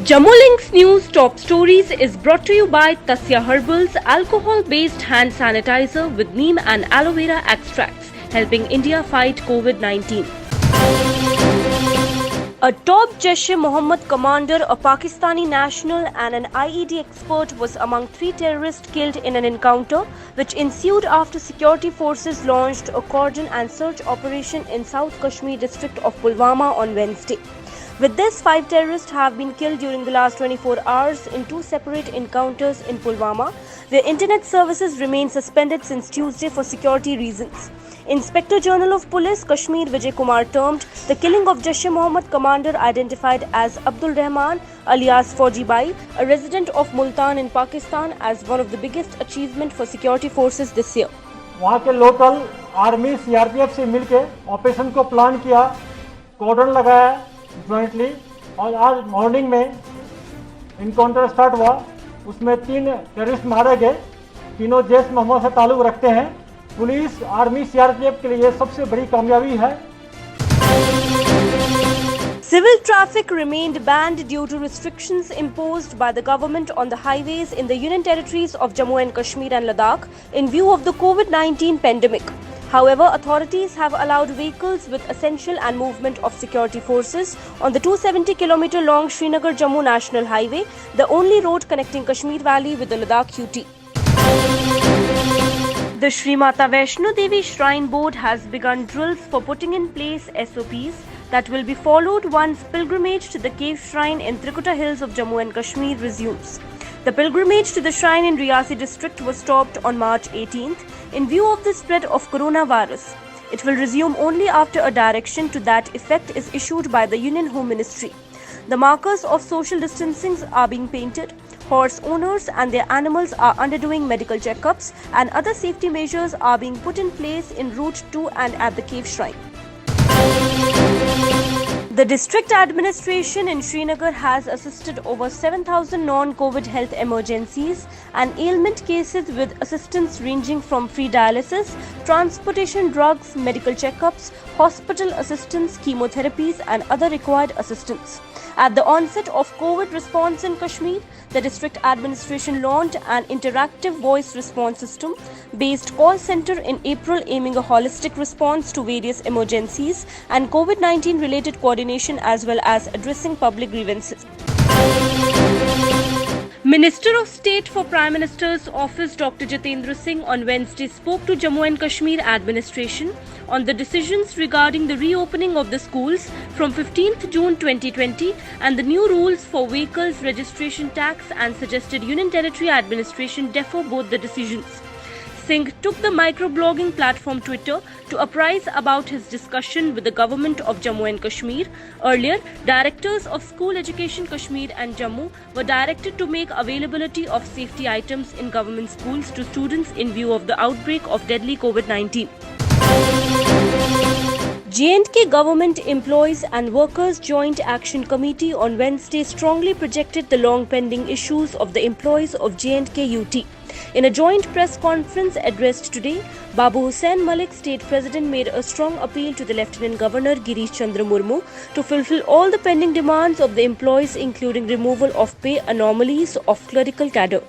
Jammu Links News Top Stories is brought to you by Tasya Herbals alcohol-based hand sanitizer with neem and aloe vera extracts, helping India fight COVID-19. A top Jaish-e-Mohammed commander, a Pakistani national and an IED expert was among 3 terrorists killed in an encounter which ensued after security forces launched a cordon and search operation in South Kashmir district of Pulwama on Wednesday. With this, 5 terrorists have been killed during the last 24 hours in 2 separate encounters in Pulwama, where internet services remain suspended since Tuesday for security reasons. Inspector General of Police Kashmir Vijay Kumar termed the killing of Jaish-e-Mohammed commander identified as Abdul Rahman alias Fauji Bai, a resident of Multan in Pakistan, as one of the biggest achievement for security forces this year. वहाँ के local army CRPF से मिलके operation को plan किया, कॉर्डन लगाया jointly, और आज morning में इनकाउंटर स्टार्ट हुआ। उसमें 3 टेररिस्ट मारे गए, तीनों जैश-ए-मोहम्मद से ताल्लुक रखते हैं। पुलिस आर्मी सीआरपीएफ के लिए सबसे बड़ी कामयाबी है। Civil traffic remained banned due to restrictions imposed by the government on the highways in the Union territories of Jammu and Kashmir and Ladakh in view of the COVID-19 pandemic. However, authorities have allowed vehicles with essential and movement of security forces on the 270-kilometer long Srinagar-Jammu National Highway, the only road connecting Kashmir Valley with the Ladakh UT. The Shri Mata Vaishno Devi Shrine Board has begun drills for putting in place SOPs that will be followed once pilgrimage to the cave shrine in Trikuta Hills of Jammu and Kashmir resumes. The pilgrimage to the shrine in Riyasi district was stopped on March 18th in view of the spread of coronavirus. It will resume only after a direction to that effect is issued by the Union Home Ministry. The markers of social distancing are being painted. Horse owners and their animals are undergoing medical checkups, and other safety measures are being put in place en route to and at the cave shrine. The district administration in Srinagar has assisted over 7,000 non-COVID health emergencies and ailment cases with assistance ranging from free dialysis, transportation, drugs, medical checkups, hospital assistance, chemotherapies and other required assistance. At the onset of COVID response in Kashmir, the district administration launched an interactive voice response system based call center in April, aiming a holistic response to various emergencies and COVID-19 related coordination as well as addressing public grievances. Minister of State for Prime Minister's Office Dr. Jitendra Singh on Wednesday spoke to Jammu and Kashmir administration on the decisions regarding the reopening of the schools from 15th June 2020 and the new rules for vehicles registration tax, and suggested Union Territory administration defer both the decisions. Singh took the microblogging platform Twitter to apprise about his discussion with the government of Jammu and Kashmir. Earlier, directors of School Education Kashmir and Jammu were directed to make availability of safety items in government schools to students in view of the outbreak of deadly COVID-19. J&K Government Employees and Workers Joint Action Committee on Wednesday strongly projected the long-pending issues of the employees of J&K UT. In a joint press conference addressed today, Babu Hussain Malik, State President, made a strong appeal to the Lieutenant Governor Girish Chandra Murmu to fulfill all the pending demands of the employees, including removal of pay anomalies of clerical cadre.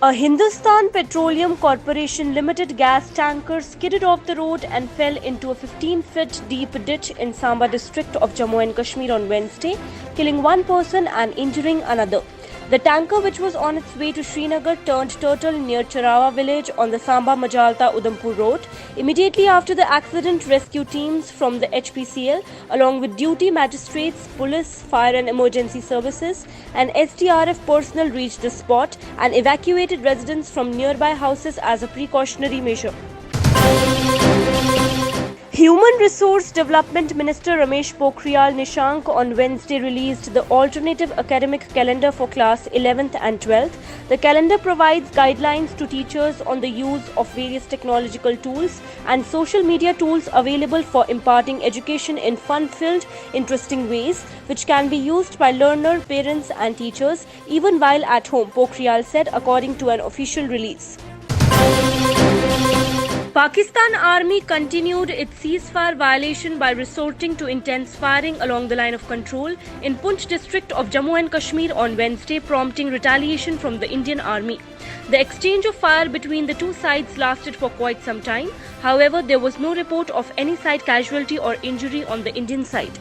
A Hindustan Petroleum Corporation Limited gas tanker skidded off the road and fell into a 15-foot deep ditch in Samba district of Jammu and Kashmir on Wednesday, killing 1 person and injuring another. The tanker, which was on its way to Srinagar, turned turtle near Charawa village on the Samba Majalta Udhampur road. Immediately after the accident, rescue teams from the HPCL, along with duty magistrates, police, fire and emergency services, and SDRF personnel reached the spot and evacuated residents from nearby houses as a precautionary measure. Human Resource Development Minister Ramesh Pokhriyal Nishank on Wednesday released the alternative academic calendar for class 11th and 12th. The calendar provides guidelines to teachers on the use of various technological tools and social media tools available for imparting education in fun-filled, interesting ways, which can be used by learner, parents and teachers even while at home, Pokhriyal said according to an official release. Pakistan Army continued its ceasefire violation by resorting to intense firing along the line of control in Poonch district of Jammu and Kashmir on Wednesday, prompting retaliation from the Indian Army. The exchange of fire between the two sides lasted for quite some time. However, there was no report of any side casualty or injury on the Indian side.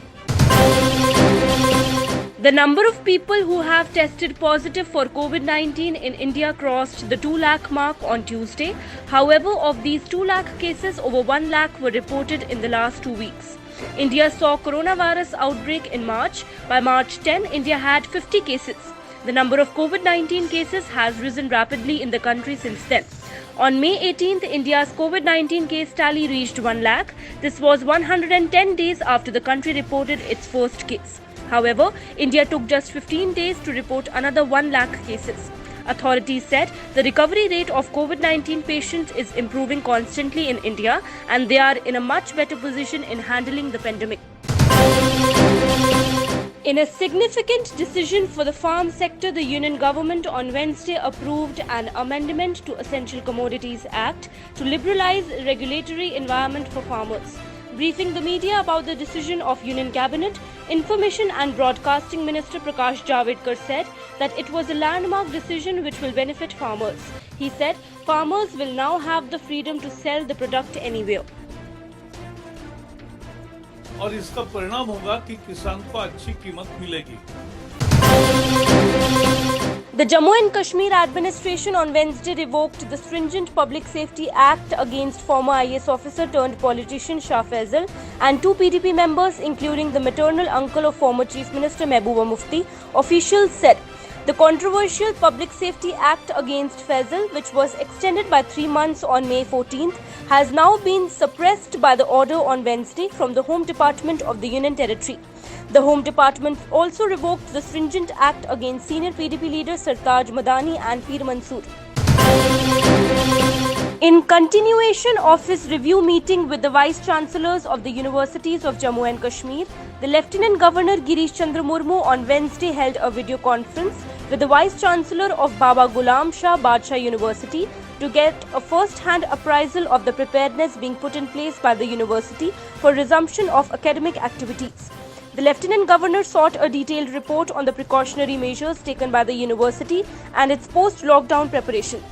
The number of people who have tested positive for COVID-19 in India crossed the 2 lakh mark on Tuesday. However, of these 2 lakh cases, over 1 lakh were reported in the last 2 weeks. India saw coronavirus outbreak in March. By March 10, India had 50 cases. The number of COVID-19 cases has risen rapidly in the country since then. On May 18th, India's COVID-19 case tally reached 1 lakh. This was 110 days after the country reported its first case. However, India took just 15 days to report another 1 lakh cases. Authorities said the recovery rate of COVID-19 patients is improving constantly in India and they are in a much better position in handling the pandemic. In a significant decision for the farm sector, the Union government on Wednesday approved an amendment to Essential Commodities Act to liberalize regulatory environment for farmers. Briefing the media about the decision of Union Cabinet, Information and Broadcasting Minister Prakash Javadekar said that it was a landmark decision which will benefit farmers. He said farmers will now have the freedom to sell the product anywhere. और इसका परिणाम होगा कि किसान को अच्छी कीमत मिलेगी. The Jammu and Kashmir administration on Wednesday revoked the stringent Public Safety Act against former IAS officer turned politician Shah Faisal and 2 PDP members, including the maternal uncle of former Chief Minister Mehbooba Mufti. Officials said the controversial Public Safety Act against Faisal, which was extended by 3 months on May 14th, has now been suppressed by the order on Wednesday from the Home Department of the Union Territory. The Home Department also revoked the stringent act against senior PDP leaders Sartaj Madani and Pir Mansoor. In continuation of his review meeting with the Vice Chancellors of the Universities of Jammu and Kashmir, the Lieutenant Governor Girish Chandra Murmu on Wednesday held a video conference with the Vice Chancellor of Baba Ghulam Shah Badshah University to get a first-hand appraisal of the preparedness being put in place by the university for resumption of academic activities. The Lieutenant Governor sought a detailed report on the precautionary measures taken by the university and its post-lockdown preparation.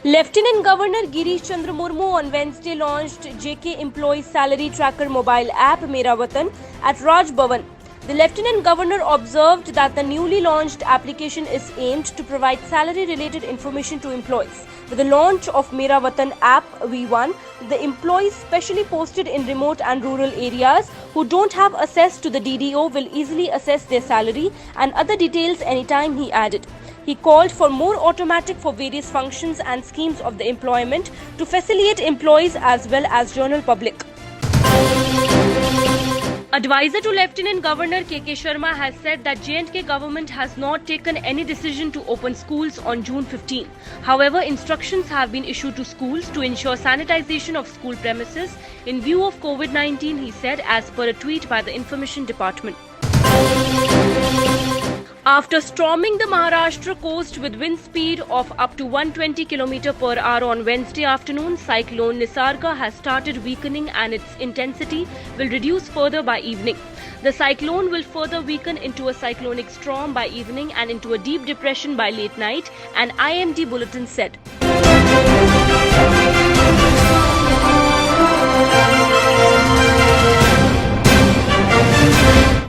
Lieutenant Governor Girish Chandra Murmu on Wednesday launched JK Employee Salary Tracker mobile app Mera Watan at Raj Bhavan. The Lieutenant Governor observed that the newly launched application is aimed to provide salary-related information to employees. With the launch of Mera Watan app V1, the employees specially posted in remote and rural areas who don't have access to the DDO will easily assess their salary and other details anytime, he added. He called for more automatic for various functions and schemes of the employment to facilitate employees as well as general public. Advisor to Lieutenant Governor KK Sharma has said that J&K government has not taken any decision to open schools on June 15. However, instructions have been issued to schools to ensure sanitization of school premises in view of COVID-19, he said, as per a tweet by the Information Department. After storming the Maharashtra coast with wind speed of up to 120 km per hour on Wednesday afternoon, cyclone Nisarga has started weakening and its intensity will reduce further by evening. The cyclone will further weaken into a cyclonic storm by evening and into a deep depression by late night, an IMD bulletin said.